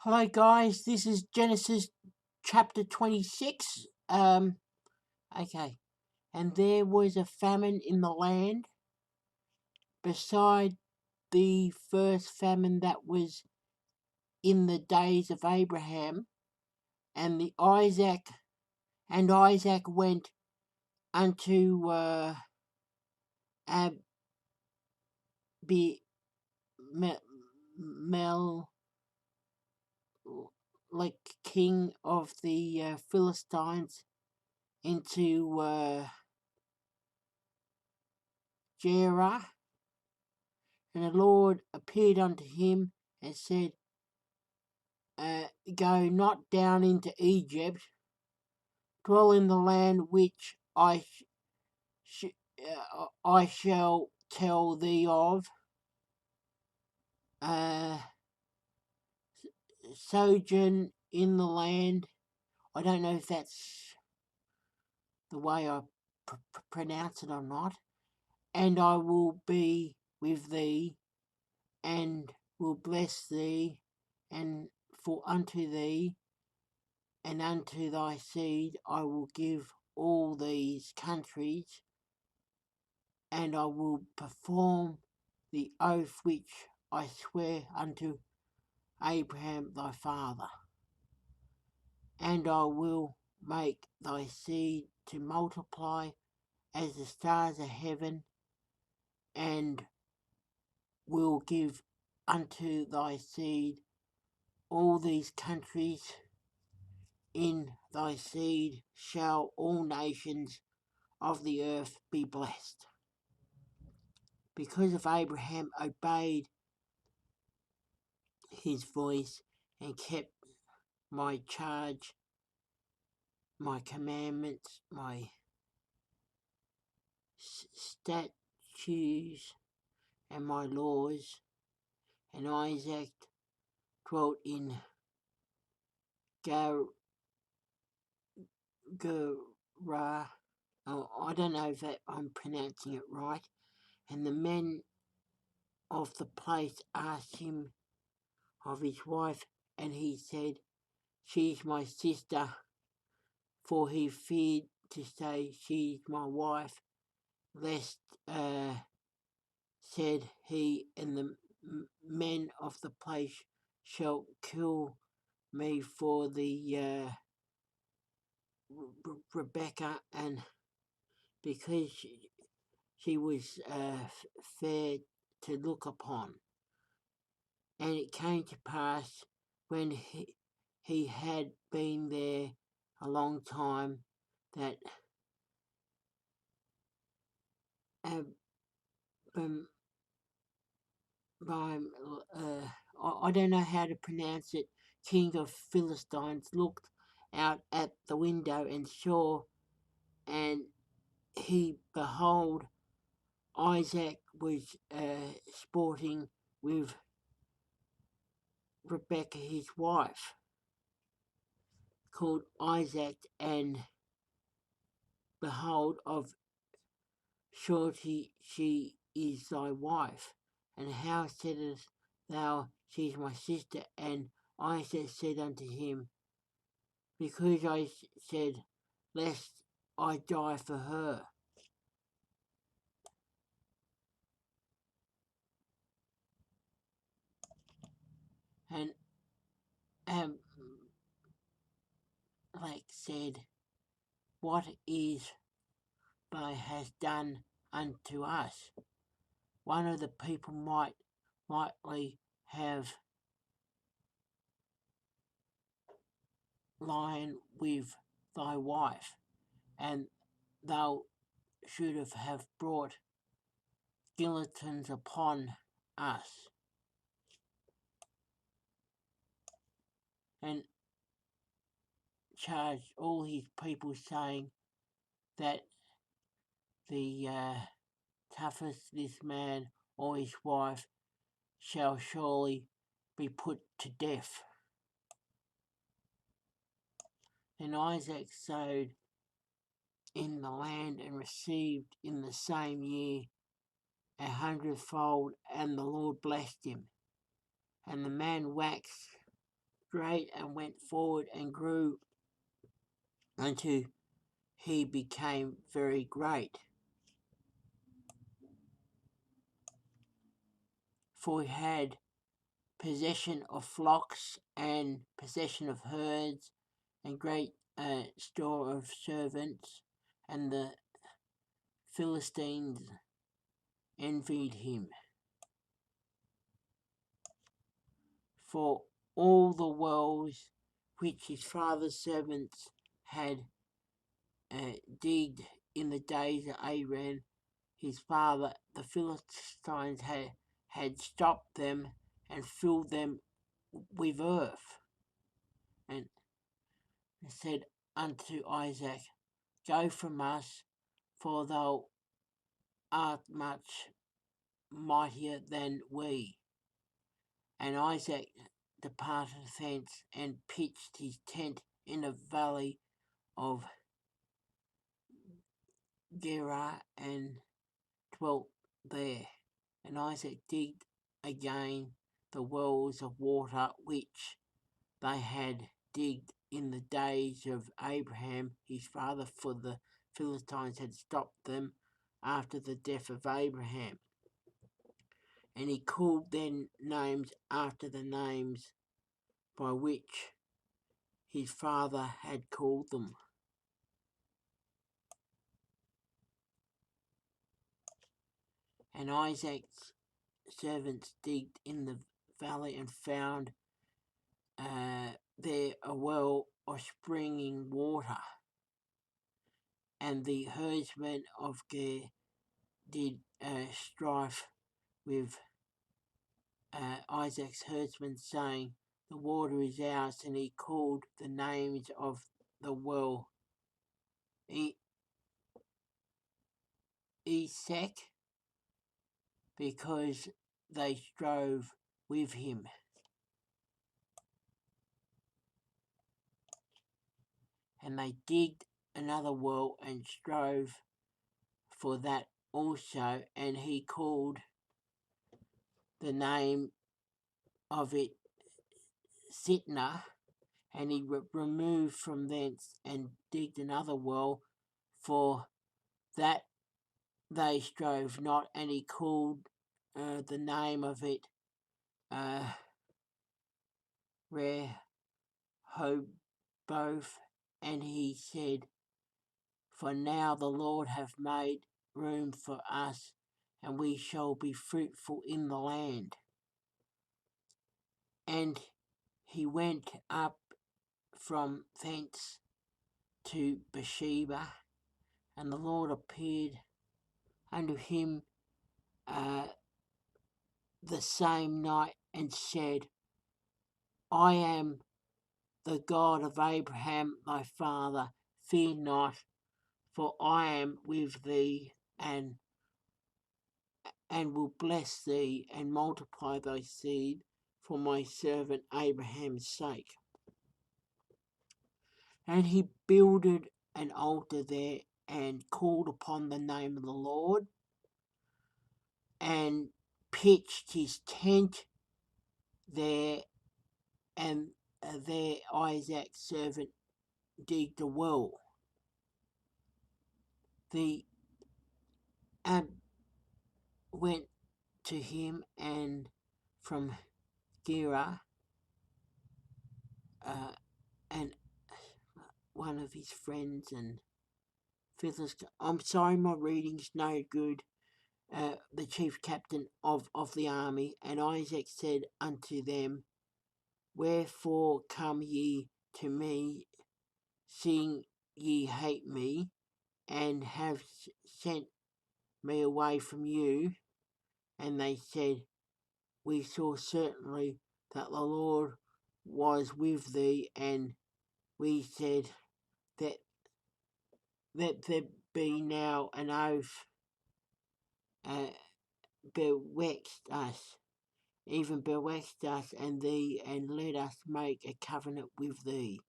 Hello guys, this is Genesis chapter 26. Okay. And there was a famine in the land beside the first famine that was in the days of Abraham, and Isaac went unto Abimelech, like king of the Philistines, into Gerar. And the Lord appeared unto him and said, Go not down into Egypt, dwell in the land which I shall tell thee of. Sojourn in the land. I don't know if that's the way I pronounce it or not. And I will be with thee, and will bless thee, and for unto thee and unto thy seed I will give all these countries, and I will perform the oath which I swear unto Abraham thy father. And I will make thy seed to multiply as the stars of heaven, and will give unto thy seed all these countries. In thy seed shall all nations of the earth be blessed. Because of Abraham obeyed his voice and kept my charge, my commandments, my statutes, and my laws, and Isaac dwelt in Gerar. I don't know if I'm pronouncing it right. And the men of the place asked him of his wife, and he said, She is my sister. For he feared to say, She is my wife, lest, said he, and the men of the place shall kill me for the Rebecca, and because she was fair to look upon. And it came to pass, when he had been there a long time, that I don't know how to pronounce it, king of Philistines, looked out at the window and saw, and he, behold, Isaac was sporting with Rebecca his wife, called Isaac, and behold, of surety she is thy wife. And how saidst thou, She is my sister? And Isaac said unto him, Because I said, Lest I die for her. And like said, What is thou hast done unto us? One of the people mightly have lain with thy wife, and thou shouldst have brought skeletons upon us. And charged all his people, saying that the toughest this man or his wife shall surely be put to death. And Isaac sowed in the land and received in the same year 100-fold, and the Lord blessed him. And the man waxed straight and went forward and grew until he became very great. For he had possession of flocks and possession of herds and great store of servants, and the Philistines envied him. For all the wells which his father's servants had digged in the days of Abraham, his father, the Philistines had stopped them and filled them with earth, and said unto Isaac, Go from us, for thou art much mightier than we. And Isaac departed thence and pitched his tent in the valley of Gerar and dwelt there. And Isaac digged again the wells of water which they had digged in the days of Abraham his father, for the Philistines had stopped them after the death of Abraham. And he called their names after the names by which his father had called them. And Isaac's servants digged in the valley and found there a well of springing water. And the herdsmen of Ger did strife with Isaac's herdsmen, saying, The water is ours. And he called the names of the well Esek, because they strove with him. And they digged another well and strove for that also, and he called the name of it Sitnah. And he removed from thence and digged another well, for that they strove not, and he called the name of it Rehoboth. And he said, For now the Lord hath made room for us, and we shall be fruitful in the land. And he went up from thence to Beersheba, and the Lord appeared unto him the same night, and said, I am the God of Abraham thy father, fear not, for I am with thee, and will bless thee, and multiply thy seed for my servant Abraham's sake. And he builded an altar there, and called upon the name of the Lord, and pitched his tent there, and there Isaac's servant digged a well. The Ab went to him, and from Gerar, and one of his friends, and Philistine. I'm sorry, my reading's no good. The chief captain of the army, and Isaac said unto them, Wherefore come ye to me, seeing ye hate me, and have sent me away from you? And they said, We saw certainly that the Lord was with thee, and we said that there be now an oath bewitched us, even bewitched us and thee, and let us make a covenant with thee,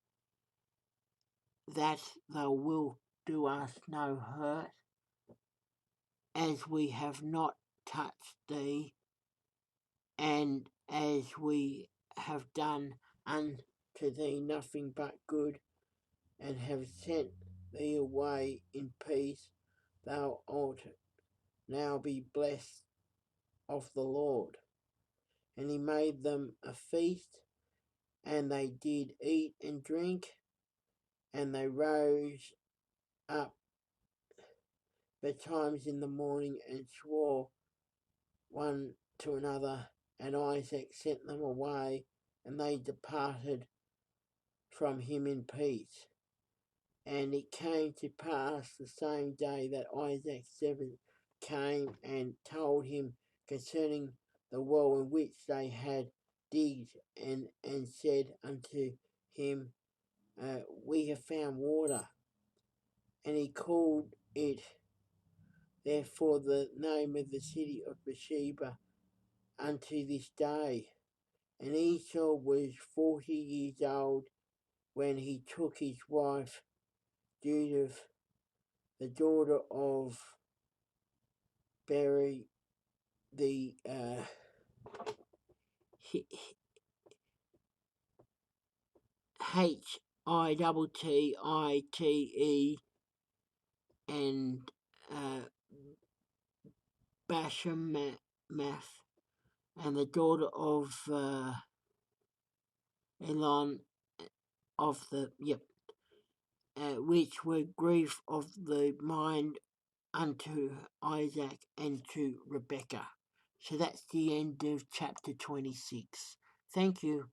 that thou wilt do us no hurt, as we have not touched thee, and as we have done to thee nothing but good, and have sent thee away in peace. Thou art now be blessed of the Lord. And he made them a feast, and they did eat and drink, and they rose up betimes in the morning and swore one to another. And Isaac sent them away, and they departed from him in peace. And it came to pass the same day that Isaac's servant came and told him concerning the well in which they had digged, and said unto him, We have found water. And he called it therefore the name of the city of Beersheba unto this day. And Esau was 40 years old when he took his wife Judith, the daughter of Beri, the Hittite, and Bashamath, and the daughter of Elon of the which were grief of the mind unto Isaac and to Rebekah. So that's the end of chapter 26. Thank you.